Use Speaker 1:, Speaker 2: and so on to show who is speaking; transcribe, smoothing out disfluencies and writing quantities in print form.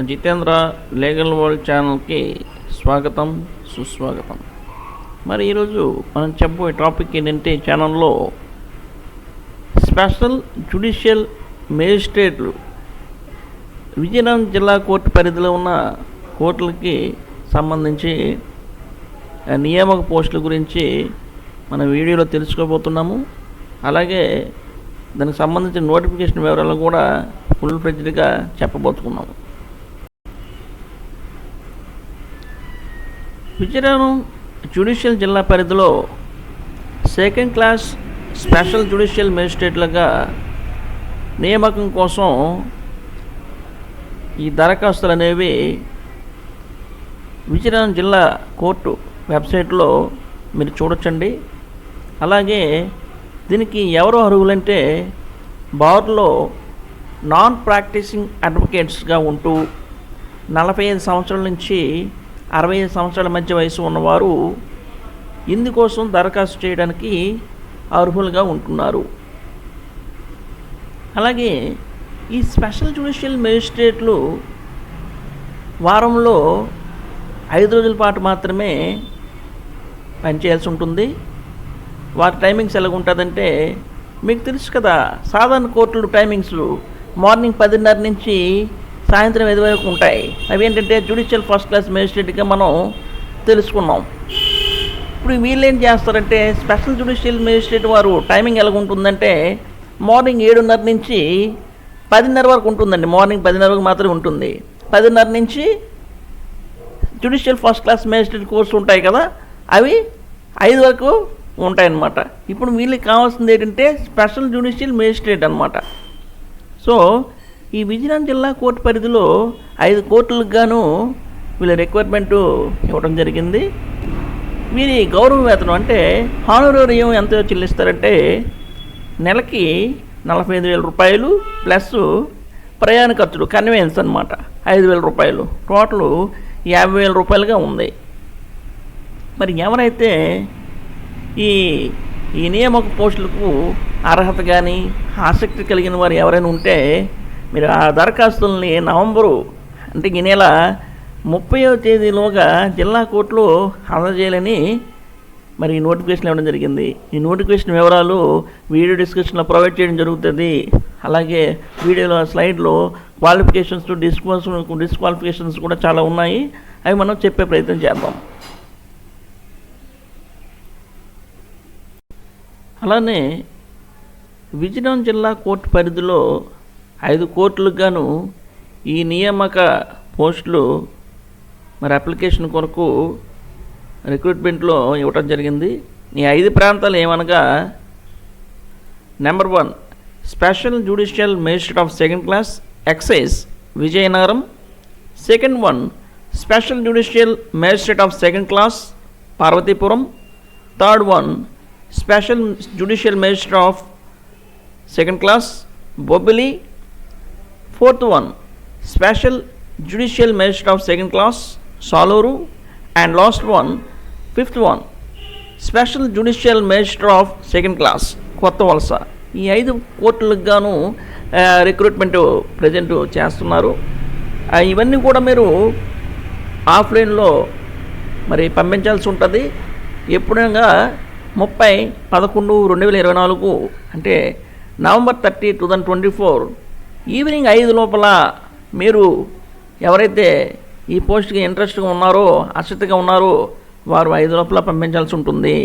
Speaker 1: Jitendra legal world ఛానల్కి స్వాగతం సుస్వాగతం. మరి ఈరోజు మనం చెప్పబోయే టాపిక్ ఏంటంటే, ఛానల్లో స్పెషల్ జ్యుడిషియల్ మేజిస్ట్రేట్లు విజయనగరం జిల్లా కోర్టు పరిధిలో ఉన్న కోర్టులకి సంబంధించి నియామక పోస్టుల గురించి మన వీడియోలో తెలుసుకోబోతున్నాము. అలాగే దానికి సంబంధించిన నోటిఫికేషన్ వివరాలు కూడా ఫుల్ ఫ్లెడ్జ్డ్గా చెప్పబోతున్నాము. విజయనగరం జ్యుడిషియల్ జిల్లా పరిధిలో సెకండ్ క్లాస్ స్పెషల్ జ్యుడిషియల్ మేజిస్ట్రేట్లుగా నియామకం కోసం ఈ దరఖాస్తులు అనేవి విజయనగరం జిల్లా కోర్టు వెబ్సైట్లో మీరు చూడొచ్చండి. అలాగే దీనికి ఎవరు అర్హులంటే, బార్లో నాన్ ప్రాక్టీసింగ్ అడ్వకేట్స్గా ఉంటూ 45 సంవత్సరాల నుంచి 65 సంవత్సరాల మధ్య వయసు ఉన్నవారు ఇందుకోసం దరఖాస్తు చేయడానికి అర్హులుగా ఉంటున్నారు. అలాగే ఈ స్పెషల్ జ్యుడిషియల్ మేజిస్ట్రేట్లు వారంలో 5 రోజుల పాటు మాత్రమే పనిచేయాల్సి ఉంటుంది. వారి టైమింగ్స్ ఎలాగుంటుందంటే, మీకు తెలుసు కదా, సాధారణ కోర్టులు టైమింగ్స్ మార్నింగ్ 10:30 నుంచి సాయంత్రం 5 వరకు ఉంటాయి. అవి ఏంటంటే జ్యుడిషియల్ ఫస్ట్ క్లాస్ మేజిస్ట్రేట్గా మనం తెలుసుకున్నాం. ఇప్పుడు వీళ్ళు ఏం చేస్తారంటే, స్పెషల్ జ్యుడిషియల్ మేజిస్ట్రేట్ వారు టైమింగ్ ఎలాగుంటుందంటే, మార్నింగ్ 7:30 నుంచి 10:30 వరకు ఉంటుందండి. మార్నింగ్ 10:30 వరకు మాత్రమే ఉంటుంది. 10:30 నుంచి judicial first class magistrate course ఉంటాయి కదా, అవి 5 వరకు ఉంటాయన్నమాట. ఇప్పుడు వీళ్ళకి కావాల్సింది ఏంటంటే స్పెషల్ జ్యుడిషియల్ మేజిస్ట్రేట్ అనమాట. సో ఈ విజయనగరం జిల్లా కోర్టు పరిధిలో 5 కోర్టులకు గాను వీళ్ళ రిక్వైర్మెంటు ఇవ్వడం జరిగింది. వీరి గౌరవ వేతనం అంటే హానోరేరియం ఎంత చెల్లిస్తారంటే, నెలకి 45,000 రూపాయలు ప్లస్ ప్రయాణ ఖర్చులు కన్వీనియన్స్ అనమాట 5,000 రూపాయలు, టోటల్ 50,000 రూపాయలుగా ఉంది. మరి ఎవరైతే ఈ నియామక పోస్టులకు అర్హత కానీ ఆసక్తి కలిగిన వారు ఎవరైనా ఉంటే, మీరు ఆ దరఖాస్తుల్ని నవంబరు అంటే ఈ నెల 30వ తేదీలోగా జిల్లా కోర్టులో అందజేయాలని మరి నోటిఫికేషన్ ఇవ్వడం జరిగింది. ఈ నోటిఫికేషన్ వివరాలు వీడియో డిస్క్రిప్షన్లో ప్రొవైడ్ చేయడం జరుగుతుంది. అలాగే వీడియోలో స్లైడ్లో క్వాలిఫికేషన్స్ డిస్క్వాలిఫికేషన్స్ కూడా చాలా ఉన్నాయి. అవి మనం చెప్పే ప్రయత్నం చేద్దాం. అలానే విజయనగరం జిల్లా కోర్టు పరిధిలో 5 కోర్టులకు గాను ఈ నియామక పోస్టులు మరి అప్లికేషన్ కొరకు రిక్రూట్మెంట్లో ఇవ్వటం జరిగింది. ఈ 5 ప్రాంతాలు ఏమనగా, number 1 special judicial magistrate of second class excise Vizianagaram. Second 1 special judicial magistrate of second class Parvathipuram. Third 1 special judicial magistrate of second class Bobbili. Fourth 1 special judicial magistrate of second class Saluru. And last 1 fifth 1 special judicial magistrate of second class Kottavalasa. ఈ 5 కోర్టులకు గాను recruitment present చేస్తున్నారు. ఇవన్నీ కూడా మీరు ఆఫ్లైన్లో మరి పంపించాల్సి ఉంటుంది. ఎప్పుడైనా 30/11/2024 అంటే నవంబర్ 30, 2024 ఈవినింగ్ 5 లోపల మీరు ఎవరైతే ఈ పోస్ట్కి ఇంట్రెస్ట్గా ఉన్నారో, ఆసక్తిగా ఉన్నారో వారు 5 లోపల పంపించాల్సి ఉంటుంది.